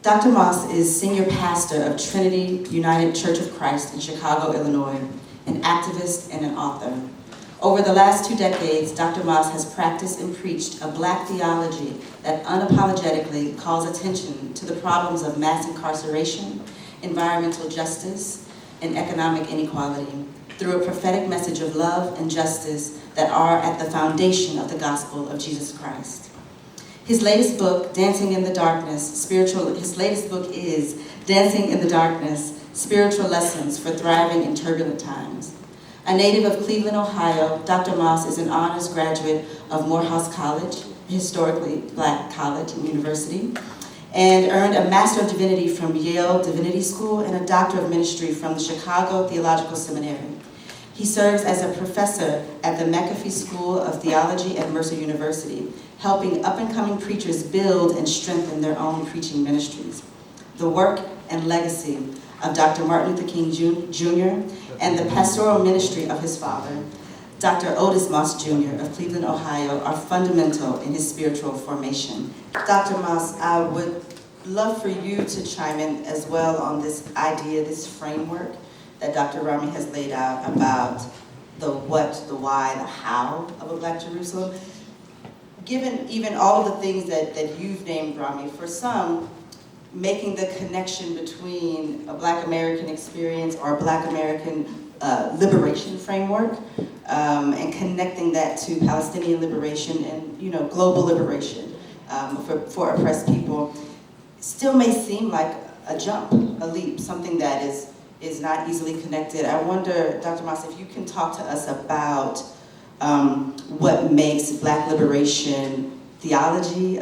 Dr. Moss is senior pastor of Trinity United Church of Christ in Chicago, Illinois, an activist and an author. Over the last 2 decades, Dr. Moss has practiced and preached a Black theology that unapologetically calls attention to the problems of mass incarceration, environmental justice, and economic inequality through a prophetic message of love and justice that are at the foundation of the gospel of Jesus Christ. His latest book, is Dancing in the Darkness, Spiritual Lessons for Thriving in Turbulent Times. A native of Cleveland, Ohio, Dr. Moss is an honors graduate of Morehouse College, a historically Black college and university, and earned a Master of Divinity from Yale Divinity School and a Doctor of Ministry from the Chicago Theological Seminary. He serves as a professor at the McAfee School of Theology at Mercer University, helping up-and-coming preachers build and strengthen their own preaching ministries. The work and legacy of Dr. Martin Luther King Jr. and the pastoral ministry of his father, Dr. Otis Moss Jr. of Cleveland, Ohio, are fundamental in his spiritual formation. Dr. Moss, I would love for you to chime in as well on this idea, this framework that Dr. Rami has laid out about the what, the why, the how of a Black Jerusalem. Given even all of the things that you've named, Rami, for some, making the connection between a Black American experience or a Black American liberation framework and connecting that to Palestinian liberation and global liberation for oppressed people still may seem like a jump, a leap, something that is not easily connected. I wonder, Dr. Moss, if you can talk to us about what makes Black liberation theology,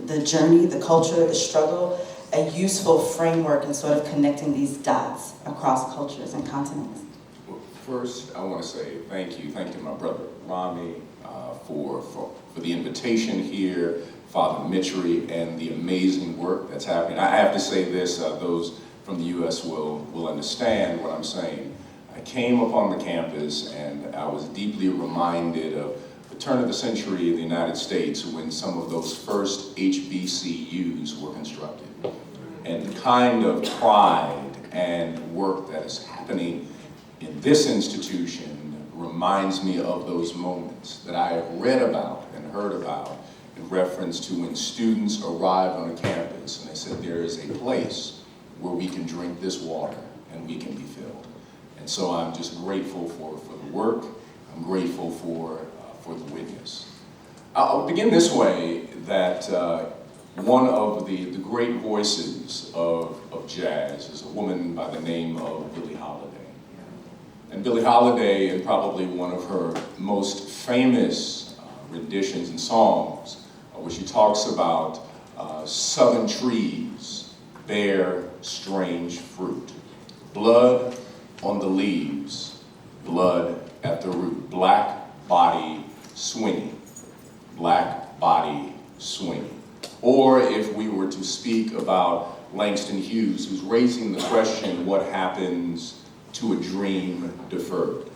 the journey, the culture, the struggle, a useful framework in sort of connecting these dots across cultures and continents. Well, first, I want to say thank you to my brother Rami for the invitation here, Father Mitchery, and the amazing work that's happening. I have to say this, those from the U.S. will understand what I'm saying. I came upon the campus and I was deeply reminded of the turn of the century in the United States when some of those first HBCUs were constructed. And the kind of pride and work that is happening in this institution reminds me of those moments that I have read about and heard about in reference to when students arrived on a campus and they said, there is a place where we can drink this water and we can be filled. And so I'm just grateful for the work. I'm grateful for the witness. I'll begin this way, that one of the great voices of jazz is a woman by the name of Billie Holiday. And Billie Holiday, in probably one of her most famous renditions and songs, where she talks about southern trees bear strange fruit. Blood on the leaves, blood at the root. Black body swinging, black body swinging. Or if we were to speak about Langston Hughes, who's raising the question, what happens to a dream deferred?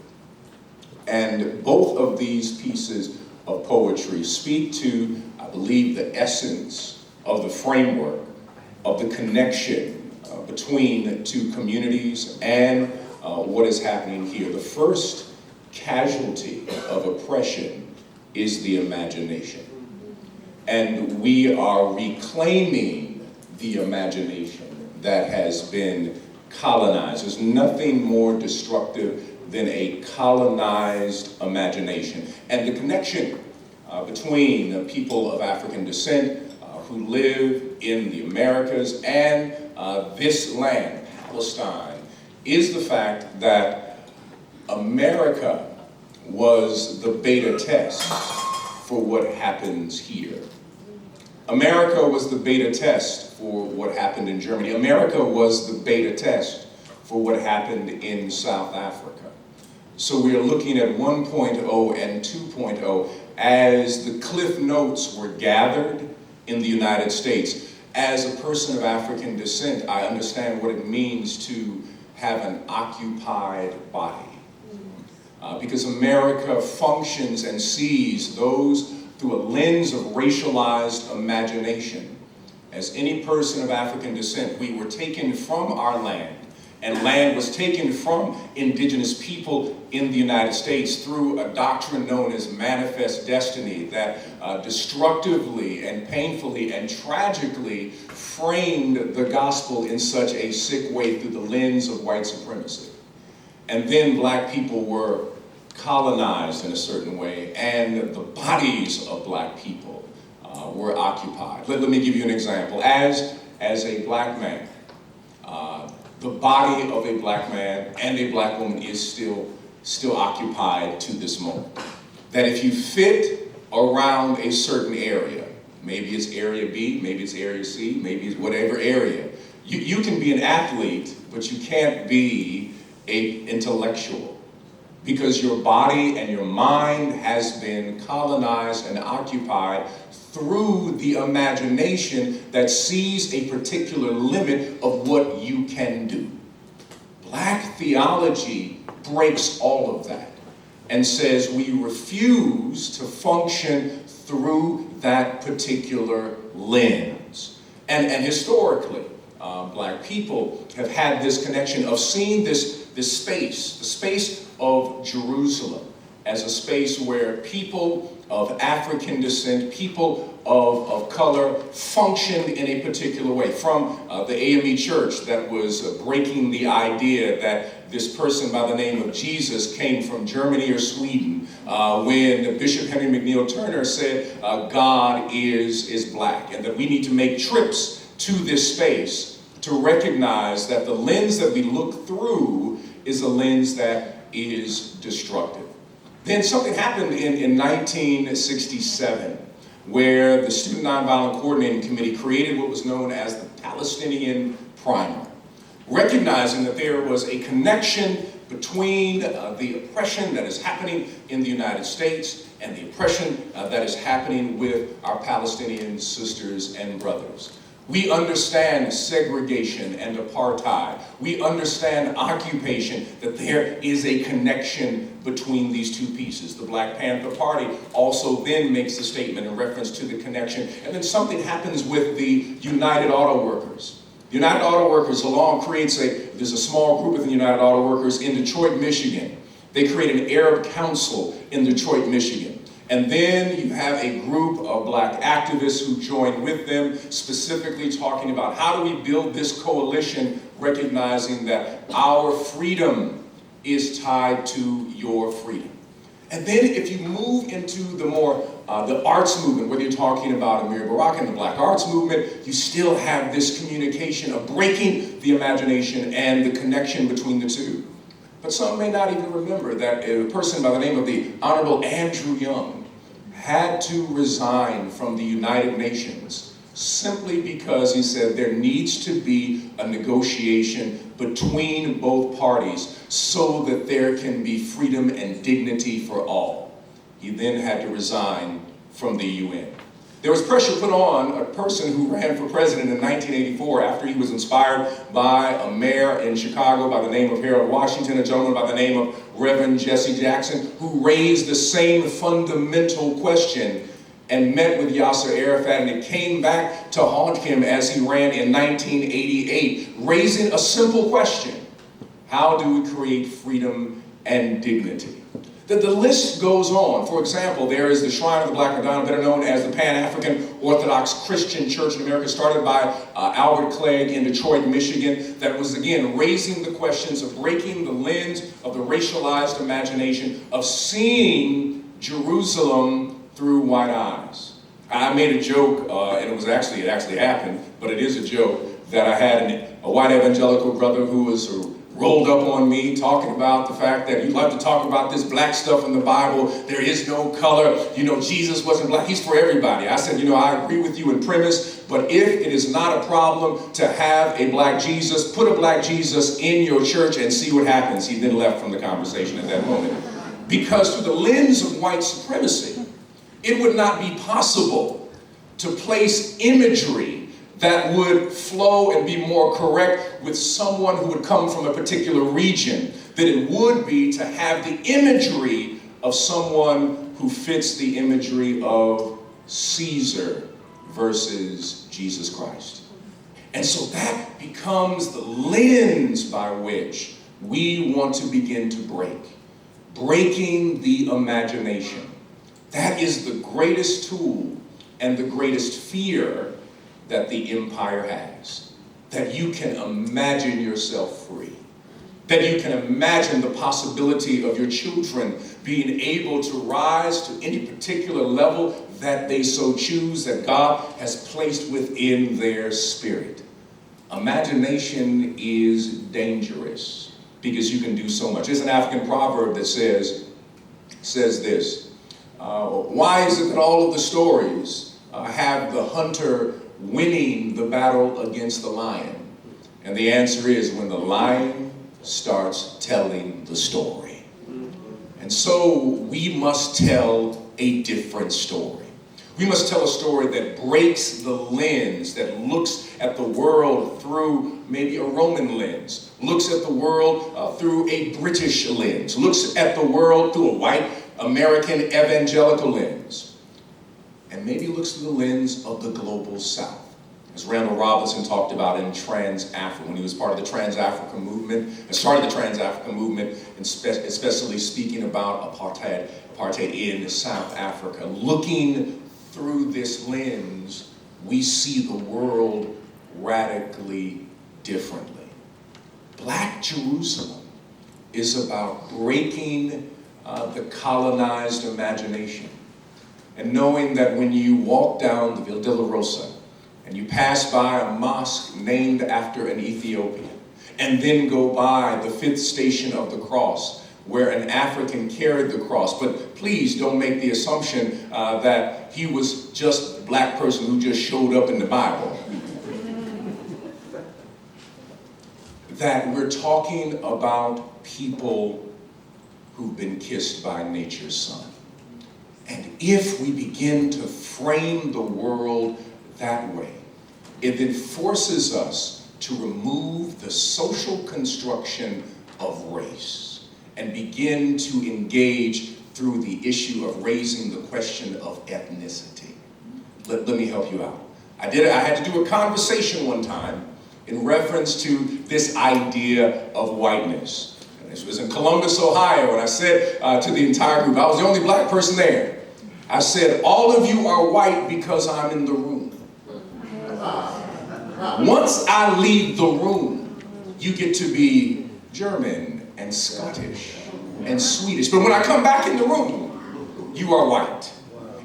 And both of these pieces of poetry speak to, I believe, the essence of the framework of the connection between two communities and what is happening here. The first casualty of oppression is the imagination. And we are reclaiming the imagination that has been colonized. There's nothing more destructive than a colonized imagination. And the connection between the people of African descent who live in the Americas and this land, Palestine, is the fact that America was the beta test for what happens here. America was the beta test for what happened in Germany. America was the beta test for what happened in South Africa. So we are looking at 1.0 and 2.0 as the cliff notes were gathered in the United States. As a person of African descent, I understand what it means to have an occupied body. Because America functions and sees those through a lens of racialized imagination, as any person of African descent, we were taken from our land, and land was taken from indigenous people in the United States through a doctrine known as manifest destiny that destructively and painfully and tragically framed the gospel in such a sick way through the lens of white supremacy. And then black people were colonized in a certain way, and the bodies of black people were occupied. Let me give you an example. As a black man, the body of a black man and a black woman is still occupied to this moment. That if you fit around a certain area, maybe it's area B, maybe it's area C, maybe it's whatever area, you can be an athlete, but you can't be an intellectual. Because your body and your mind has been colonized and occupied through the imagination that sees a particular limit of what you can do. Black theology breaks all of that and says we refuse to function through that particular lens. And historically, black people have had this connection of seeing this space, the space of Jerusalem, as a space where people of African descent, people of color functioned in a particular way. From the AME church that was breaking the idea that this person by the name of Jesus came from Germany or Sweden, when Bishop Henry McNeil Turner said God is black, and that we need to make trips to this space to recognize that the lens that we look through is a lens that is destructive. Then something happened in 1967 where the Student Nonviolent Coordinating Committee created what was known as the Palestinian Primer, recognizing that there was a connection between the oppression that is happening in the United States and the oppression that is happening with our Palestinian sisters and brothers. We understand segregation and apartheid. We understand occupation, that there is a connection between these two pieces. The Black Panther Party also then makes a statement in reference to the connection. And then something happens with the United Auto Workers. The United Auto Workers there's a small group of the United Auto Workers in Detroit, Michigan. They create an Arab Council in Detroit, Michigan. And then you have a group of black activists who join with them, specifically talking about how do we build this coalition, recognizing that our freedom is tied to your freedom. And then if you move into the more, the arts movement, whether you're talking about Amir Barak and the Black Arts Movement, you still have this communication of breaking the imagination and the connection between the two. But some may not even remember that a person by the name of the Honorable Andrew Young had to resign from the United Nations simply because he said there needs to be a negotiation between both parties so that there can be freedom and dignity for all. He then had to resign from the UN. There was pressure put on a person who ran for president in 1984 after he was inspired by a mayor in Chicago by the name of Harold Washington, a gentleman by the name of Reverend Jesse Jackson, who raised the same fundamental question and met with Yasser Arafat, and it came back to haunt him as he ran in 1988, raising a simple question: how do we create freedom and dignity? The list goes on. For example, there is the Shrine of the Black Madonna, better known as the Pan-African Orthodox Christian Church in America, started by Albert Clegg in Detroit, Michigan, that was, again, raising the questions of breaking the lens of the racialized imagination of seeing Jerusalem through white eyes. I made a joke, and it actually happened, but it is a joke, that I had a white evangelical brother who was rolled up on me talking about the fact that you like to talk about this black stuff in the Bible. There is no color. Jesus wasn't black. He's for everybody. I said, I agree with you in premise, but if it is not a problem to have a black Jesus, put a black Jesus in your church and see what happens. He then left from the conversation at that moment. Because through the lens of white supremacy, it would not be possible to place imagery that would flow and be more correct with someone who would come from a particular region than it would be to have the imagery of someone who fits the imagery of Caesar versus Jesus Christ. And so that becomes the lens by which we want to begin to breaking the imagination. That is the greatest tool and the greatest fear that the empire has. That you can imagine yourself free. That you can imagine the possibility of your children being able to rise to any particular level that they so choose, that God has placed within their spirit. Imagination is dangerous because you can do so much. There's an African proverb that says this: why is it that all of the stories have the hunter winning the battle against the lion? And the answer is when the lion starts telling the story. And so we must tell a different story. We must tell a story that breaks the lens, that looks at the world through maybe a Roman lens, looks at the world through a British lens, looks at the world through a white American evangelical lens, and maybe looks through the lens of the global South. As Randall Robinson talked about in Trans-Africa, when he was part of the Trans-Africa movement, and started the Trans-Africa movement, and especially speaking about apartheid in South Africa. Looking through this lens, we see the world radically differently. Black Jerusalem is about breaking the colonized imagination, and knowing that when you walk down the Via Dolorosa, and you pass by a mosque named after an Ethiopian, and then go by the 5th station of the cross, where an African carried the cross. But please don't make the assumption that he was just a black person who just showed up in the Bible. That we're talking about people who've been kissed by nature's son. And if we begin to frame the world that way, it then forces us to remove the social construction of race and begin to engage through the issue of raising the question of ethnicity. Let me help you out. I had to do a conversation one time in reference to this idea of whiteness. And this was in Columbus, Ohio, and I said to the entire group, I was the only black person there. I said, all of you are white because I'm in the room. Once I leave the room, you get to be German and Scottish and Swedish. But when I come back in the room, you are white.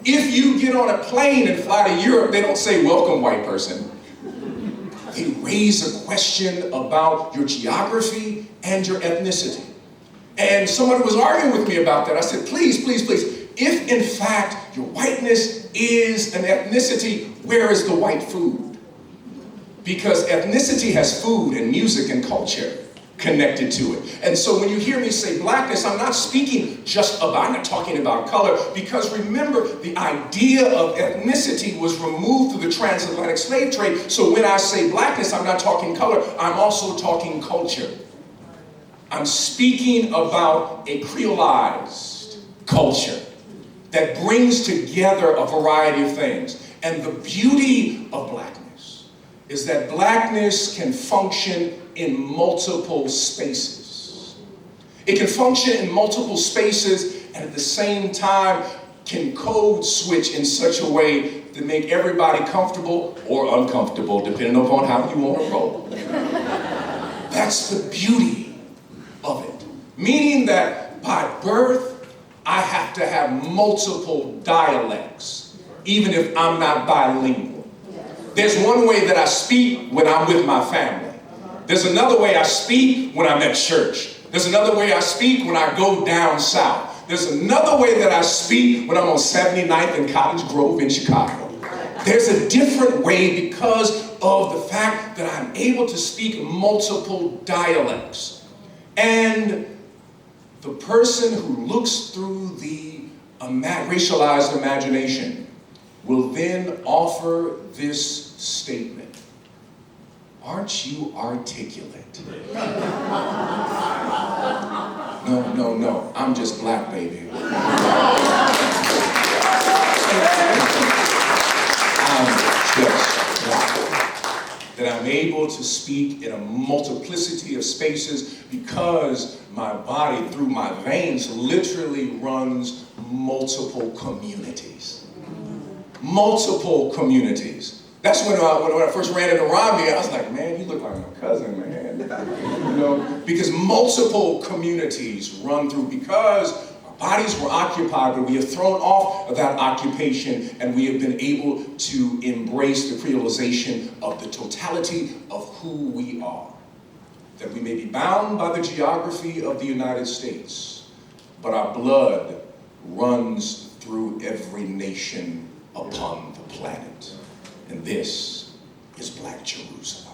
If you get on a plane and fly to Europe, they don't say, welcome, white person. They raise a question about your geography and your ethnicity. And somebody was arguing with me about that. I said, please, please, please. If in fact your whiteness is an ethnicity, where is the white food? Because ethnicity has food and music and culture connected to it. And so when you hear me say blackness, I'm not speaking just about, I'm not talking about color, because remember, the idea of ethnicity was removed through the transatlantic slave trade. So when I say blackness, I'm not talking color, I'm also talking culture. I'm speaking about a creolized culture that brings together a variety of things. And the beauty of blackness is that blackness can function in multiple spaces. It can function in multiple spaces and at the same time can code switch in such a way to make everybody comfortable or uncomfortable, depending upon how you want to roll. That's the beauty of it. Meaning that by birth, I have to have multiple dialects, even if I'm not bilingual. There's one way that I speak when I'm with my family. There's another way I speak when I'm at church. There's another way I speak when I go down south. There's another way that I speak when I'm on 79th and Cottage Grove in Chicago. There's a different way because of the fact that I'm able to speak multiple dialects. And the person who looks through the racialized imagination will then offer this statement. Aren't you articulate? No, I'm just black, baby. able to speak in a multiplicity of spaces because my body, through my veins, literally runs multiple communities. Multiple communities. That's when I first ran into Rami, I was like, man, you look like my cousin, man. You know, because multiple communities run through, because our bodies were occupied, but we have thrown off of that occupation, and we have been able to embrace the creolization of the totality of who we are. That we may be bound by the geography of the United States, but our blood runs through every nation upon the planet. And this is Black Jerusalem.